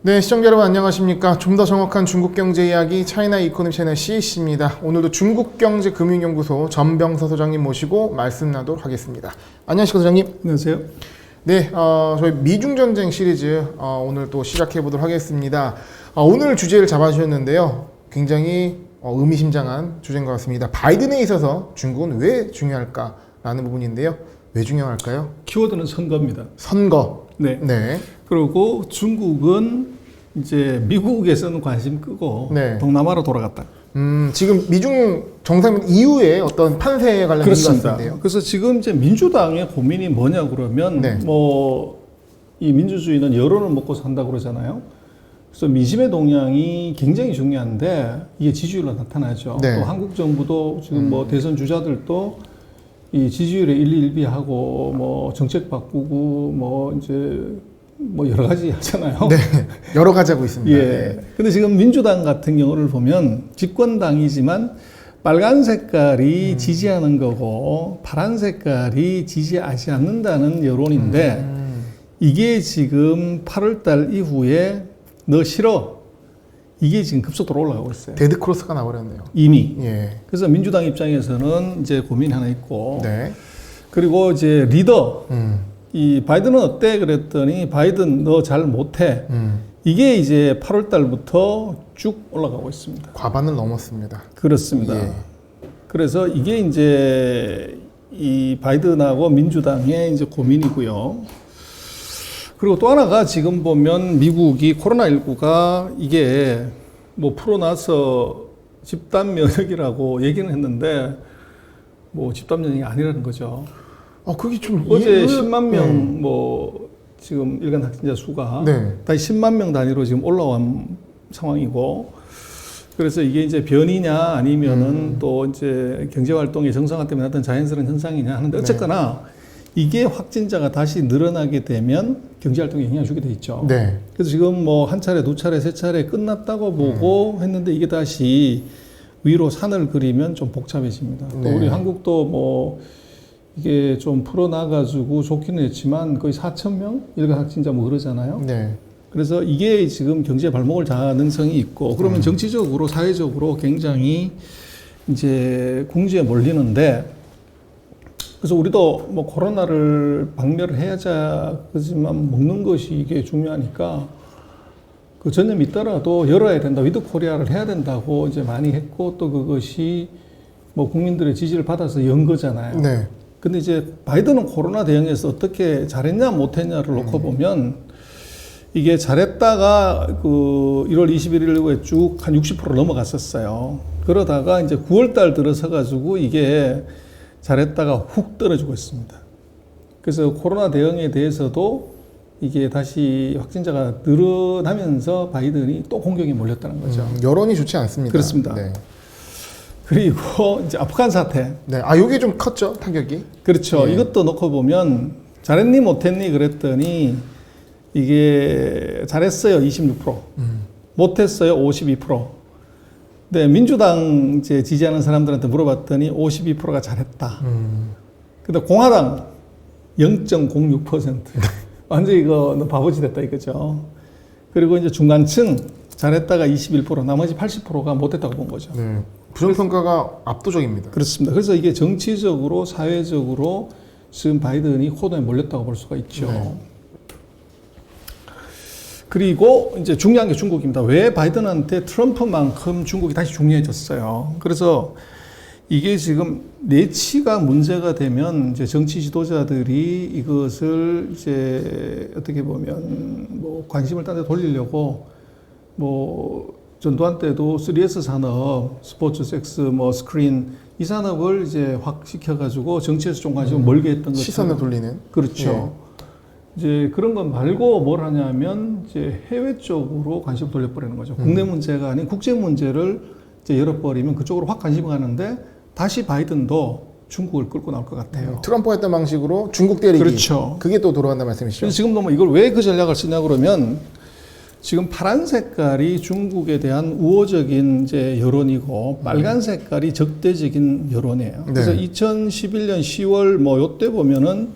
네, 시청자 여러분 안녕하십니까. 좀 더 정확한 중국 경제 이야기 차이나 이코노미 채널 CEC입니다. 오늘도 중국경제금융연구소 전병서 소장님 모시고 말씀 나도록 하겠습니다. 안녕하십니까 소장님. 안녕하세요. 네, 저희 미중전쟁 시리즈 오늘 또 시작해 보도록 하겠습니다. 오늘 주제를 잡아주셨는데요. 굉장히 의미심장한 주제인 것 같습니다. 바이든에 있어서 중국은 왜 중요할까라는 부분인데요. 왜 중요할까요? 키워드는 선거입니다. 선거. 네. 네. 그리고 중국은 이제 미국에서는 관심 끄고 네. 동남아로 돌아갔다. 지금 미중 정상회담 이후에 어떤 판세에 관련된 것 같은데요. 그래서 지금 이제 민주당의 고민이 뭐냐 그러면 네. 이 민주주의는 여론을 먹고 산다 그러잖아요. 그래서 민심의 동향이 굉장히 중요한데 이게 지지율로 나타나죠. 네. 또 한국 정부도 지금 대선 주자들도 이 지지율에 일희일비하고 정책 바꾸고 이제 여러 가지 하잖아요. 네, 여러 가지 하고 있습니다. 예. 네. 근데 지금 민주당 같은 경우를 보면 집권당이지만 빨간 색깔이 지지하는 거고 파란 색깔이 지지하지 않는다는 여론인데 이게 지금 8월 달 이후에 너 싫어. 이게 지금 급속도로 올라가고 있어요. 데드 크로스가 나버렸네요. 이미. 예. 그래서 민주당 입장에서는 이제 고민이 하나 있고 네. 그리고 이제 리더 이 바이든은 어때? 그랬더니 바이든 너 잘 못해. 이게 이제 8월 달부터 쭉 올라가고 있습니다. 과반을 넘었습니다. 그렇습니다. 예. 그래서 이게 이제 이 바이든하고 민주당의 이제 고민이고요. 그리고 또 하나가 지금 보면 미국이 코로나19가 이게 풀어나서 집단 면역이라고 얘기는 했는데 집단 면역이 아니라는 거죠. 그게 좀 어제 10만 명 지금 일간 확진자 수가 다시 10만 명 단위로 지금 올라온 상황이고 그래서 이게 이제 변이냐 아니면은 또 이제 경제 활동의 정상화 때문에 나타난 자연스러운 현상이냐 하는데 어쨌거나 이게 확진자가 다시 늘어나게 되면 경제 활동에 영향을 주게 돼 있죠. 네. 그래서 지금 한 차례, 두 차례, 세 차례 끝났다고 보고 했는데 이게 다시 위로 산을 그리면 좀 복잡해집니다. 또 우리 한국도 이게 좀 풀어나가지고 좋기는 했지만 거의 4,000명 일간 확진자 그러잖아요. 네. 그래서 이게 지금 경제에 발목을 잡을 가능성이 있고 그러면 정치적으로 사회적으로 굉장히 이제 궁지에 몰리는데 그래서 우리도 코로나를 박멸을 해야자 그지만 먹는 것이 이게 중요하니까 그 전념 있더라도 열어야 된다 위드 코리아를 해야 된다고 이제 많이 했고 또 그것이 국민들의 지지를 받아서 연 거잖아요. 네. 근데 이제 바이든은 코로나 대응에서 어떻게 잘했냐 못했냐를 놓고 보면 이게 잘했다가 1월 21일에 쭉 한 60% 넘어갔었어요. 그러다가 이제 9월 달 들어서 가지고 이게 잘했다가 훅 떨어지고 있습니다. 그래서 코로나 대응에 대해서도 이게 다시 확진자가 늘어나면서 바이든이 또 공격에 몰렸다는 거죠. 여론이 좋지 않습니다. 그렇습니다. 네. 그리고 이제 아프간 사태. 네. 요게 좀 컸죠, 타격이. 그렇죠. 예. 이것도 이것도 놓고 보면 잘했니 못했니 그랬더니 이게 잘했어요 26%, 못했어요 52%. 네, 민주당 이제 지지하는 사람들한테 물어봤더니 52%가 잘했다. 근데 공화당 0.06%. 완전히 너 바보짓 했다 이거죠. 그리고 이제 중간층 잘했다가 21%, 나머지 80%가 못했다고 본 거죠. 네. 부정평가가 압도적입니다. 그렇습니다. 그래서 이게 정치적으로, 사회적으로 지금 바이든이 코너에 몰렸다고 볼 수가 있죠. 네. 그리고 이제 중요한 게 중국입니다. 왜 바이든한테 트럼프만큼 중국이 다시 중요해졌어요. 그래서 이게 지금 내치가 문제가 되면 이제 정치 지도자들이 이것을 이제 어떻게 보면 관심을 딴 데 돌리려고 전두환 때도 3S 산업, 스포츠, 섹스, 스크린 이 산업을 이제 확 시켜가지고 정치에서 좀 관심을 멀게 했던 것처럼 시선을 돌리는. 그렇죠. 예. 이제 그런 건 말고 뭘 하냐면 이제 해외 쪽으로 관심을 돌려버리는 거죠. 국내 문제가 아닌 국제 문제를 이제 열어버리면 그쪽으로 확 관심이 가는데 다시 바이든도 중국을 끌고 나올 것 같아요. 트럼프가 했던 방식으로 중국 때리기. 그렇죠. 그게 또 돌아간다 말씀이시죠? 그래서 지금도 이걸 왜 그 전략을 쓰냐 그러면 지금 파란 색깔이 중국에 대한 우호적인 이제 여론이고 빨간 색깔이 적대적인 여론이에요. 그래서 2011년 10월 요때 보면은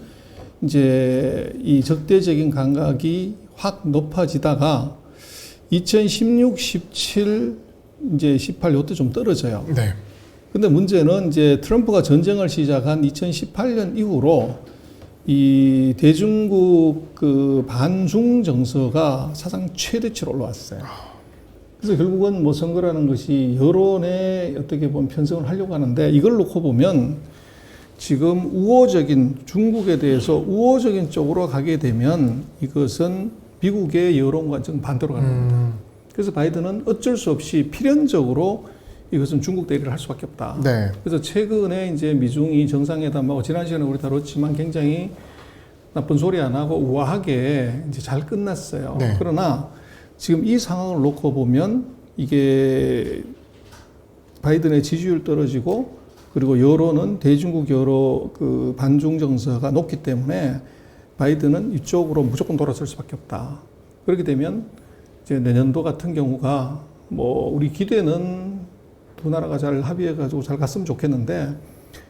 이제 이 적대적인 감각이 확 높아지다가 2016, 17, 이제 18 요때 좀 떨어져요. 네. 근데 문제는 이제 트럼프가 전쟁을 시작한 2018년 이후로 이 대중국 그 반중 정서가 사상 최대치로 올라왔어요. 그래서 결국은 뭐 선거라는 것이 여론에 어떻게 보면 편성을 하려고 하는데 이걸 놓고 보면 지금 우호적인 중국에 대해서 우호적인 쪽으로 가게 되면 이것은 미국의 여론과 좀 반대로 가는 겁니다. 그래서 바이든은 어쩔 수 없이 필연적으로 이것은 중국 대리를 할 수밖에 없다. 네. 그래서 최근에 이제 미중이 정상회담하고 지난 시간에 우리 다뤘지만 굉장히 나쁜 소리 안 하고 우아하게 이제 잘 끝났어요. 네. 그러나 지금 이 상황을 놓고 보면 이게 바이든의 지지율 떨어지고 그리고 여론은 대중국 여론 그 반중 정서가 높기 때문에 바이든은 이쪽으로 무조건 돌아설 수밖에 없다. 그렇게 되면 이제 내년도 같은 경우가 뭐 우리 기대는 두 나라가 잘 합의해가지고 잘 갔으면 좋겠는데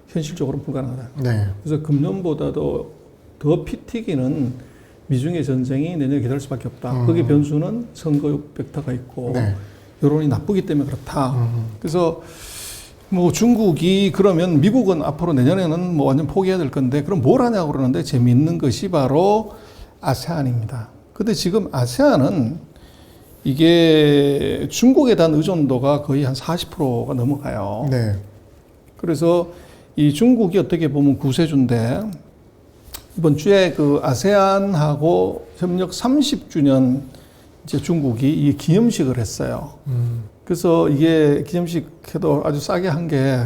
현실적으로는 불가능하다. 네. 그래서 금년보다도 더 피 튀기는 미중의 전쟁이 내년에 기다릴 수밖에 없다. 거기 변수는 선거 벡터가 있고 네. 여론이 나쁘기 때문에 그렇다. 그래서 뭐 중국이 그러면 미국은 앞으로 내년에는 뭐 완전 포기해야 될 건데 그럼 뭘 하냐고 그러는데 재미있는 것이 바로 아세안입니다. 근데 지금 아세안은 이게 중국에 대한 의존도가 거의 한 40%가 넘어가요. 네. 그래서 이 중국이 어떻게 보면 구세주인데 이번 주에 그 아세안하고 협력 30주년 이제 중국이 이 기념식을 했어요. 그래서 이게 기념식해도 아주 싸게 한 게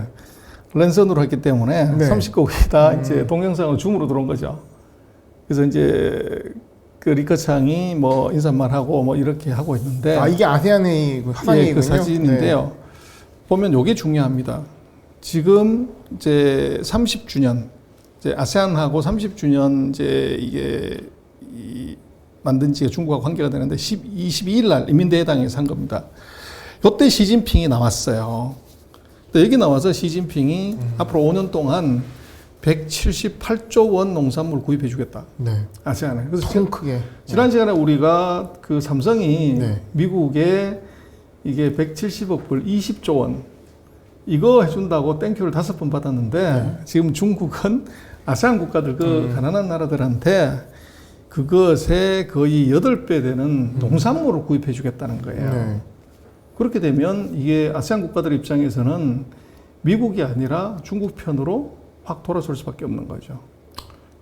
랜선으로 했기 때문에 네. 30곡이 다 이제 동영상으로 줌으로 들어온 거죠. 그래서 이제 그 리커창이 뭐 인사말하고 뭐 이렇게 하고 있는데 아, 이게 아세안의 그 화상이군요. 예, 그 사진인데요. 보면 요게 중요합니다. 지금 이제 30주년, 이제 아세안하고 30주년 이제 이게 만든 지가 중국과 관계가 되는데 22일 날 인민대회당에서 한 겁니다. 요때 시진핑이 나왔어요. 근데 여기 나와서 시진핑이 앞으로 5년 동안 178조 원 농산물 구입해 주겠다. 네. 아세안에. 그래서 통 크게. 지난 시간에 우리가 그 삼성이 네. 미국에 이게 170억 불 20조 원 이거 해준다고 땡큐를 5번 받았는데 지금 중국은 아세안 국가들 그 가난한 나라들한테 그것에 거의 8배 되는 농산물을 구입해 주겠다는 거예요. 네. 그렇게 되면 이게 아세안 국가들 입장에서는 미국이 아니라 중국 편으로 확 돌아설 수밖에 없는 거죠.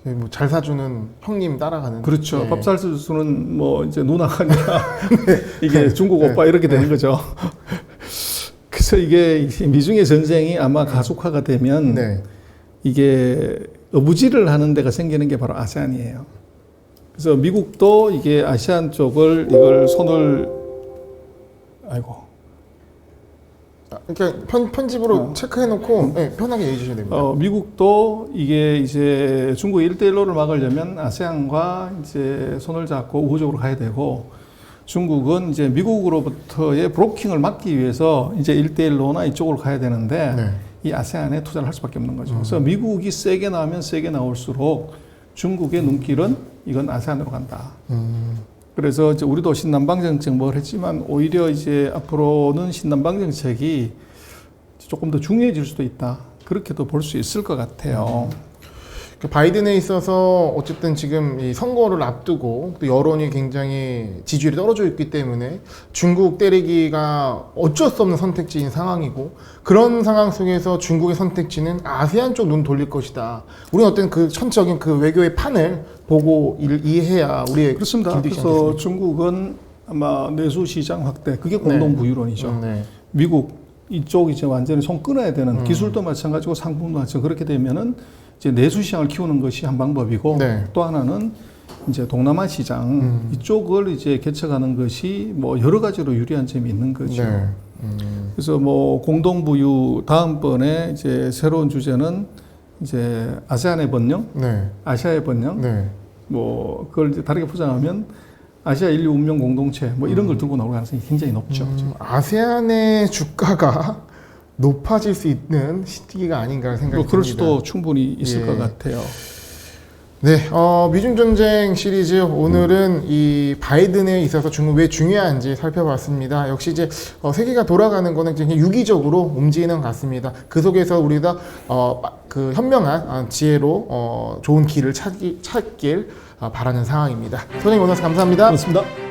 뭐 잘 사주는 형님 따라가는. 그렇죠. 네. 밥 살 수는 뭐 이제 누나가 아니라 이게 중국 오빠 이렇게 되는 거죠. 그래서 이게 미중의 전쟁이 아마 가속화가 되면 네. 이게 어부지를 하는 데가 생기는 게 바로 아세안이에요. 그래서 미국도 이게 아세안 쪽을 이걸 손을 아이고. 그러니까 편집으로 체크해놓고 네, 편하게 얘기해 주셔야 됩니다. 미국도 이게 이제 중국 1대1로를 막으려면 아세안과 이제 손을 잡고 우호적으로 가야 되고 중국은 이제 미국으로부터의 브로킹을 막기 위해서 이제 1대1로나 이쪽으로 가야 되는데 네. 이 아세안에 투자를 할 수밖에 없는 거죠. 그래서 미국이 세게 나오면 세게 나올수록 중국의 눈길은 이건 아세안으로 간다. 그래서 이제 우리도 신남방 정책 뭘 했지만 오히려 이제 앞으로는 신남방 정책이 조금 더 중요해질 수도 있다. 그렇게도 볼 수 있을 것 같아요. 바이든에 있어서 어쨌든 지금 이 선거를 앞두고 또 여론이 굉장히 지지율이 떨어져 있기 때문에 중국 때리기가 어쩔 수 없는 선택지인 상황이고 그런 상황 속에서 중국의 선택지는 아세안 쪽 눈 돌릴 것이다. 우리는 어떤 그 전적인 그 외교의 판을 보고 이해해야 우리의 그렇습니다. 길들이지 그래서 않겠습니까? 중국은 아마 내수 시장 확대 그게 공동 부유론이죠. 네. 미국 이쪽 이제 완전히 손 끊어야 되는 기술도 마찬가지고 상품도 마찬가지고 그렇게 되면은 이제 내수 시장을 키우는 것이 한 방법이고 네. 또 하나는 이제 동남아 시장 이쪽을 이제 개척하는 것이 뭐 여러 가지로 유리한 점이 있는 거죠. 네. 그래서 뭐 공동부유 다음번에 이제 새로운 주제는 이제 아세안의 번영, 네. 아시아의 번영, 네. 뭐 그걸 이제 다르게 포장하면 아시아 인류 운명 공동체 뭐 이런 걸 들고 나올 가능성이 굉장히 높죠. 아세안의 주가가 높아질 수 있는 시기가 아닌가 생각이 뭐 그럴 듭니다. 수도 충분히 있을 예. 것 같아요. 네, 미중 전쟁 시리즈 오늘은 이 바이든에 있어서 중국 왜 중요한지 살펴봤습니다. 역시 이제 세계가 돌아가는 거는 굉장히 유기적으로 움직이는 것 같습니다. 그 속에서 우리가 그 현명한 지혜로 좋은 길을 찾길 바라는 상황입니다. 선생님 오늘 감사합니다. 그렇습니다.